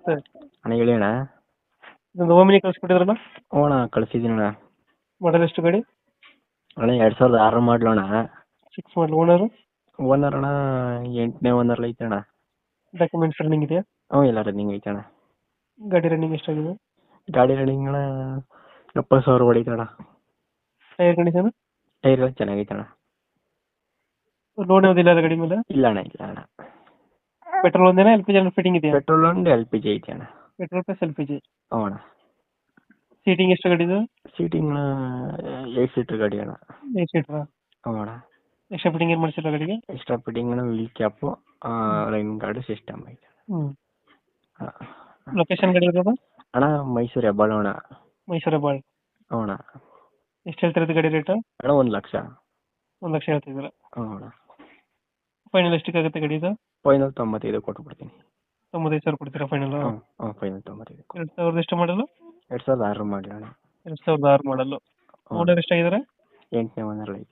ಸರಿ. ಅಣ್ಣ ಹೇಳಿ ಅಣ್ಣ. ಇದೊಂದು ಓಮಿನಿ ಕಳಿಸ್ಕೊಟ್ಟಿದ್ರಲ್ಲ, ಹ್ಞೂ ಅಣ್ಣ ಕಳಿಸಿದ್ದೀನಿ ಅಣ್ಣ. ಮಾಡಲ್ ಎಷ್ಟು ಗಾಡಿ? ಅಣ್ಣ 2006 ಮಾಡಲು ಅಣ್ಣ. 6 ಮಾಡಲ್. ಓನರು? ಓನರ್ ಅಣ್ಣ 8ನೇ ಓನರ್ ಐತೆ ಅಣ್ಣ. ಡಾಕ್ಯುಮೆಂಟ್ಸ್ ರನ್ನಿಂಗ್ ಇದೆಯಾ? ಹ್ಞೂ ಎಲ್ಲ ರನ್ನಿಂಗ್ ಐತೆ ಅಣ್ಣ. ಗಾಡಿ ರನ್ನಿಂಗ್ ಎಷ್ಟಾಗಿದೆ? ಗಾಡಿ ರನ್ನಿಂಗ್ ಅಣ್ಣ 70,000 ಹೊಡೈತೆ ಅಣ್ಣ. Tyre condition? ಟೈರ್ ಚೆನ್ನಾಗೈತೆ ಅಣ್ಣ. ಲೋನ್ ಯಾವುದಿಲ್ಲ ಅಲ್ಲ ಗಾಡಿ ಮೇಲೆ? ಇಲ್ಲ ಅಣ್ಣ ಇಲ್ಲ ಅಣ್ಣ. ಪೆಟ್ರೋಲ್ ಒಂದೇನಾ, ಎಲ್ ಪಿ ಜಿ ಫಿಟ್ಟಿಂಗ್ ಇದೆಯಾ? ಪೆಟ್ರೋಲ್ ಒಂದು LPG ಐತೆ ಅಣ್ಣ. Petrol plus L P G. ಹ್ಞೂ ಅಣ್ಣ. ಸೀಟಿಂಗ್ ಎಷ್ಟು ಗಾಡಿ ಇದು? ಸೀಟಿಂಗ್ 8 ಸೀಟ್ರ್ ಗಾಡಿ ಅಣ್ಣ. 8 ಸೀಟ್ರಾ? ಹ್ಞೂ ಅಣ್ಣ. ಎಕ್ಸ್ಟ್ರಾ ಫಿಟ್ಟಿಂಗ್ ಏನು ಮಾಡಿಸಿಲ್ಲ ಗಾಡಿಗೆ? Extra fitting wheel cap, rain guard system ಐತೆ. ಹ್ಞೂ. ಹಾಂ. ಲೊಕೇಶನ್ ಗಾಡಿ ಇರೋದು? ಅಣ್ಣ ಮೈಸೂರು ಹೆಬ್ಬಾಳು ಅಣ್ಣ. ಮೈಸೂರು ಬಾಳ್. ಹ್ಞೂ ಅಣ್ಣ. ಎಷ್ಟು ಹೇಳ್ತಿರೋದು ಗಾಡಿ ರೇಟು? ಅಣ್ಣ 1 ಲಕ್ಷ. 1 ಲಕ್ಷ ಹೇಳ್ತಿದ್ದೀರಾ? ಹ್ಞೂ ಅಣ್ಣ. ಫೈನಲ್ ಎಷ್ಟಕ್ಕಾಗುತ್ತೆ ಗಾಡಿ ಇದು? ಫೈನಲ್ 95 ಕೊಟ್ಬಿಡ್ತೀನಿ. 95,000 ಕೊಡ್ತೀರಾ ಫೈನಲ್? ಹ್ಞೂ ಹ್ಞೂ ಫೈನಲ್ 95. 2000 ಎಷ್ಟು ಮಾಡಲು? 2006 ಮಾಡಲಿ ಅಣ್ಣ. 2006 ಮಾಡಲು. ಹ್ಞೂ. ಓನರ್ ಎಷ್ಟಾಗಿದ್ದಾರೆ? 8ನೇ ಓನರ್ ಐತೆ.